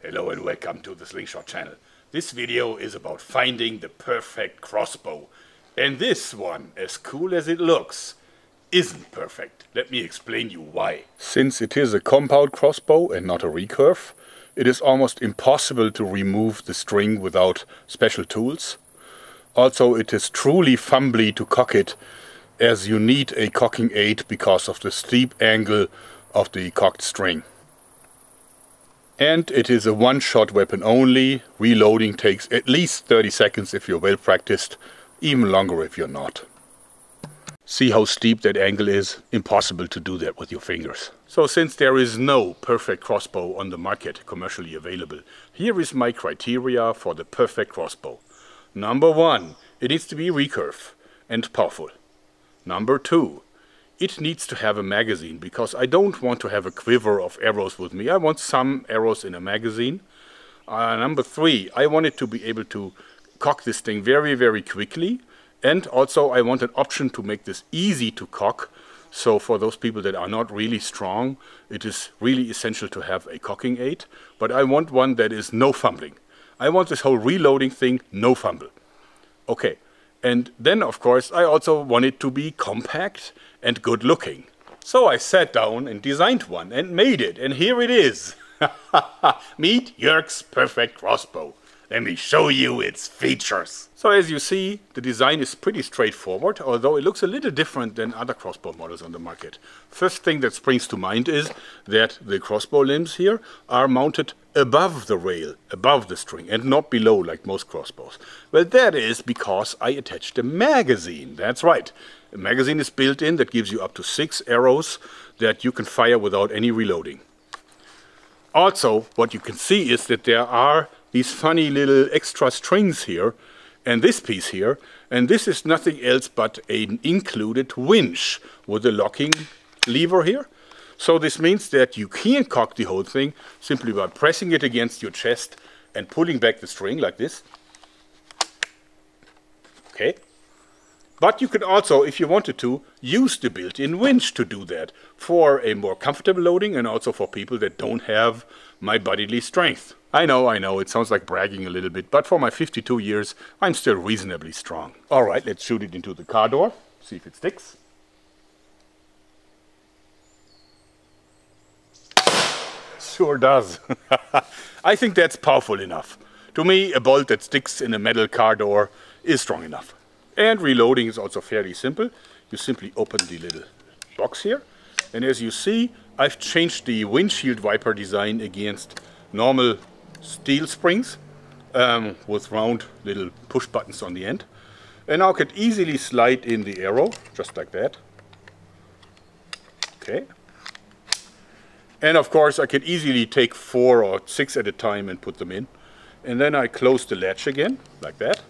Hello and welcome to the Slingshot Channel. This video is about finding the perfect crossbow. And this one, as cool as it looks, isn't perfect. Let me explain you why. Since it is a compound crossbow and not a recurve, it is almost impossible to remove the string without special tools. Also, it is truly fumbly to cock it, as you need a cocking aid because of the steep angle of the cocked string. And it is a one-shot weapon only. Reloading takes at least 30 seconds if you're well practiced, even longer if you're not. See how steep that angle is? Impossible to do that with your fingers. So since there is no perfect crossbow on the market commercially available, here is my criteria for the perfect crossbow. Number 1, it needs to be recurve and powerful. Number 2, it needs to have a magazine, because I don't want to have a quiver of arrows with me. I want some arrows in a magazine. Number 3, I want it to be able to cock this thing very quickly. And also I want an option to make this easy to cock. So for those people that are not really strong, it is really essential to have a cocking aid. But I want one that is no fumbling. I want this whole reloading thing, no fumble. Okay. And then, of course, I also want it to be compact and good looking. So I sat down and designed one and made it, and here it is. Meet Jörg's perfect crossbow. Let me show you its features. So as you see, the design is pretty straightforward, although it looks a little different than other crossbow models on the market. First thing that springs to mind is that the crossbow limbs here are mounted above the rail, above the string, and not below like most crossbows. Well, that is because I attached a magazine. That's right. A magazine is built in that gives you up to 6 arrows that you can fire without any reloading. Also, what you can see is that there are these funny little extra strings here, and this piece here, and this is nothing else but an included winch with a locking lever here. So this means that you can cock the whole thing simply by pressing it against your chest and pulling back the string like this. Okay. But you can also, if you wanted to, use the built-in winch to do that for a more comfortable loading and also for people that don't have my bodily strength. I know, it sounds like bragging a little bit, but for my 52 years, I'm still reasonably strong. Alright, let's shoot it into the car door, see if it sticks. Sure does. I think that's powerful enough. To me, a bolt that sticks in a metal car door is strong enough. And reloading is also fairly simple. You simply open the little box here. And as you see, I've changed the windshield wiper design against normal steel springs with round little push buttons on the end. And now I can easily slide in the arrow, just like that. Okay. And of course I can easily take 4 or 6 at a time and put them in. And then I close the latch again, like that.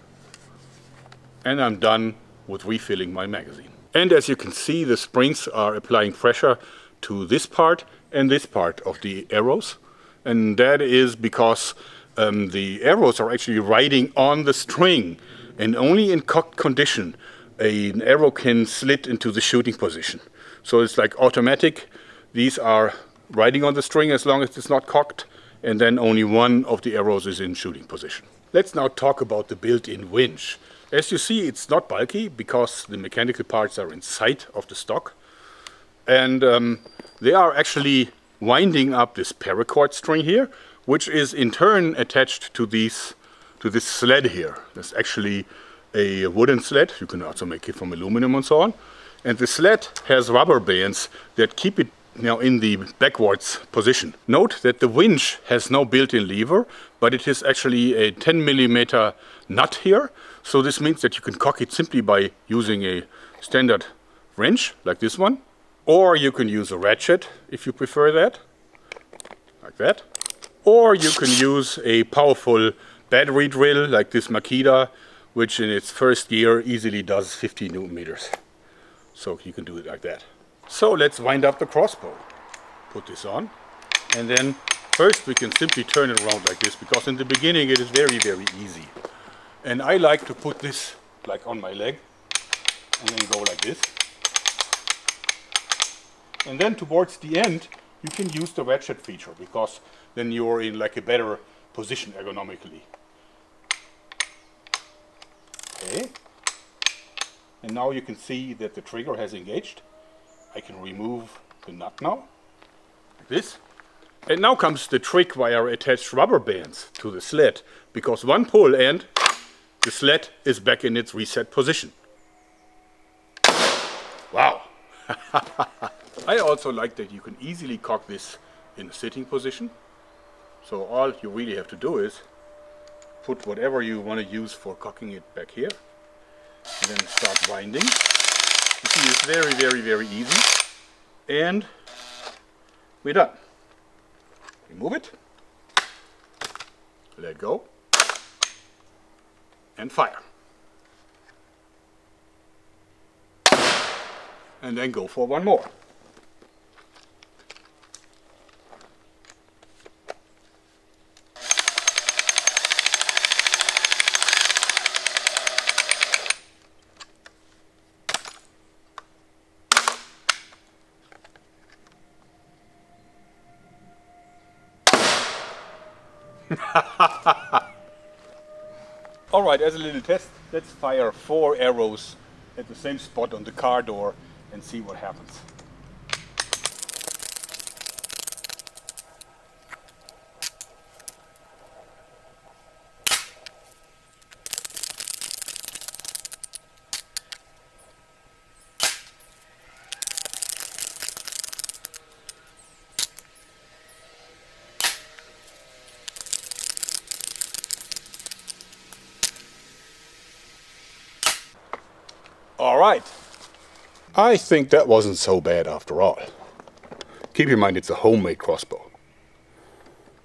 And I'm done with refilling my magazine. And as you can see, the springs are applying pressure to this part and this part of the arrows. And that is because the arrows are actually riding on the string. And only in cocked condition, an arrow can slit into the shooting position. So it's like automatic. These are riding on the string as long as it's not cocked. And then only one of the arrows is in shooting position. Let's now talk about the built-in winch. As you see, it's not bulky because the mechanical parts are inside of the stock. And they are actually winding up this paracord string here, which is in turn attached to this sled here. That's actually a wooden sled. You can also make it from aluminum and so on. And the sled has rubber bands that keep it now in the backwards position. Note that the winch has no built-in lever, but it is actually a 10mm nut here. So this means that you can cock it simply by using a standard wrench, like this one. Or you can use a ratchet, if you prefer that, like that. Or you can use a powerful battery drill, like this Makita, which in its first year easily does 50 Newton meters. So you can do it like that. So let's wind up the crossbow. Put this on. And then first we can simply turn it around like this, because in the beginning it is very easy. And I like to put this like on my leg and then go like this. And then towards the end you can use the Ratchet feature, because then you're in like a better position ergonomically. Okay. And now you can see that the trigger has engaged. I can remove the nut now, like this. And now comes the trick where I attach rubber bands to the sled, because one pull and the sled is back in its reset position. Wow! I also like that you can easily cock this in a sitting position. So all you really have to do is put whatever you want to use for cocking it back here. And then start winding. You see, it's very, very, very easy. And we're done. Remove it. Let go. And fire. And then go for one more. Alright, as a little test, let's fire 4 arrows at the same spot on the car door and see what happens. Alright, I think that wasn't so bad after all. Keep in mind it's a homemade crossbow.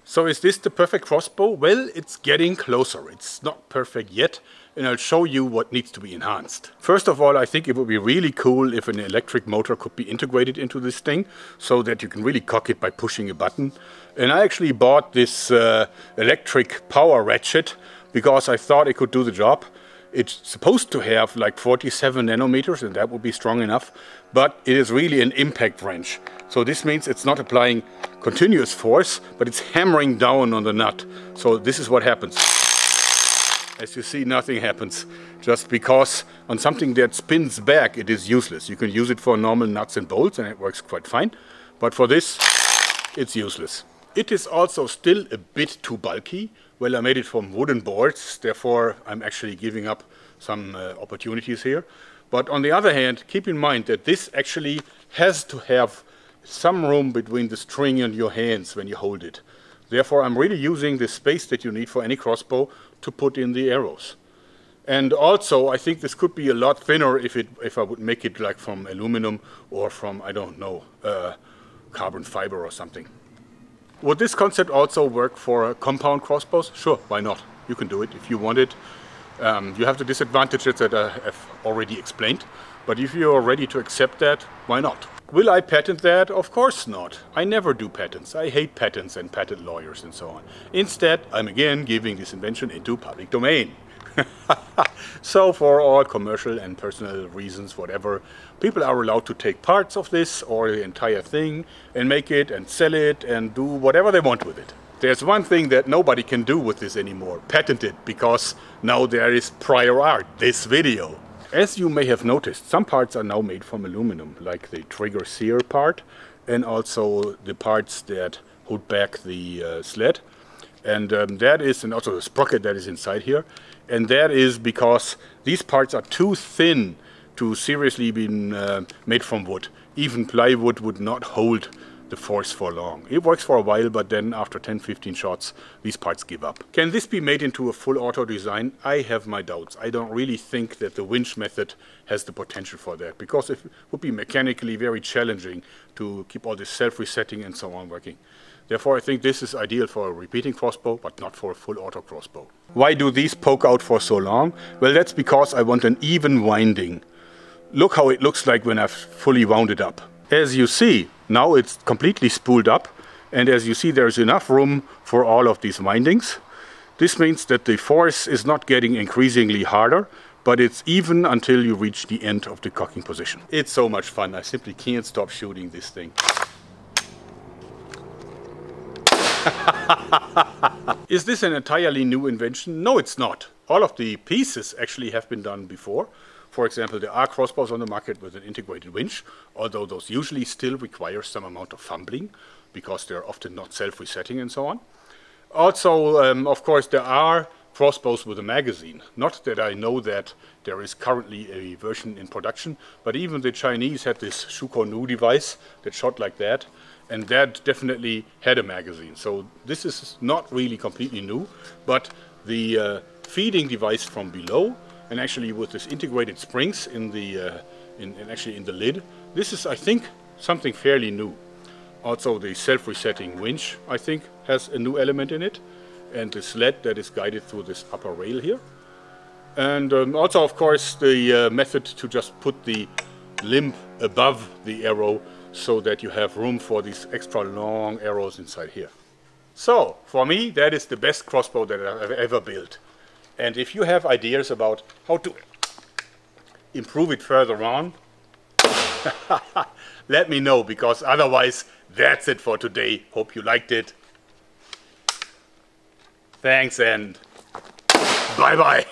So is this the perfect crossbow? Well, it's getting closer. It's not perfect yet, and I'll show you what needs to be enhanced. First of all, I think it would be really cool if an electric motor could be integrated into this thing, so that you can really cock it by pushing a button. And I actually bought this electric power ratchet because I thought it could do the job. It's supposed to have like 47 nanometers, and that would be strong enough, but it is really an impact wrench. So this means it's not applying continuous force, but it's hammering down on the nut. So this is what happens. As you see, nothing happens. Just because on something that spins back, it is useless. You can use it for normal nuts and bolts, and it works quite fine. But for this, it's useless. It is also still a bit too bulky. Well, I made it from wooden boards, therefore I'm actually giving up some opportunities here. But on the other hand, keep in mind that this actually has to have some room between the string and your hands when you hold it. Therefore I'm really using the space that you need for any crossbow to put in the arrows. And also I think this could be a lot thinner if I would make it like from aluminum or from, I don't know, carbon fiber or something. Would this concept also work for compound crossbows? Sure, why not? You can do it if you want it. You have the disadvantages that I have already explained, but if you are ready to accept that, why not? Will I patent that? Of course not. I never do patents. I hate patents and patent lawyers and so on. Instead, I'm again giving this invention into public domain. So for all commercial and personal reasons, whatever, people are allowed to take parts of this or the entire thing and make it and sell it and do whatever they want with it. There's one thing that nobody can do with this anymore, patent it, because now there is prior art, this video. As you may have noticed, some parts are now made from aluminum, like the trigger sear part and also the parts that hold back the sled. And that is, and also the sprocket that is inside here. And that is because these parts are too thin to seriously be made from wood. Even plywood would not hold the force for long. It works for a while, but then after 10-15 shots, these parts give up. Can this be made into a full auto design? I have my doubts. I don't really think that the winch method has the potential for that, because it would be mechanically very challenging to keep all this self-resetting and so on working. Therefore, I think this is ideal for a repeating crossbow, but not for a full auto crossbow. Why do these poke out for so long? Well, that's because I want an even winding. Look how it looks like when I've fully wound it up. As you see, now it's completely spooled up, and as you see, there's enough room for all of these windings. This means that the force is not getting increasingly harder, but it's even until you reach the end of the cocking position. It's so much fun, I simply can't stop shooting this thing. Is this an entirely new invention? No, it's not. All of the pieces actually have been done before. For example, there are crossbows on the market with an integrated winch, although those usually still require some amount of fumbling because they're often not self-resetting and so on. Also, of course, there are crossbows with a magazine. Not that I know that there is currently a version in production, but even the Chinese had this Shuko-Nu device that shot like that, and that definitely had a magazine. So this is not really completely new, but the feeding device from below, and actually with this integrated springs in the in the lid, this is, I think, something fairly new. Also, the self-resetting winch, I think, has a new element in it, and the sled that is guided through this upper rail here. And also, of course, the method to just put the limb above the arrow so that you have room for these extra long arrows inside here. So, for me, that is the best crossbow that I've ever built. And if you have ideas about how to improve it further on, let me know, because otherwise, that's it for today. Hope you liked it. Thanks and bye-bye.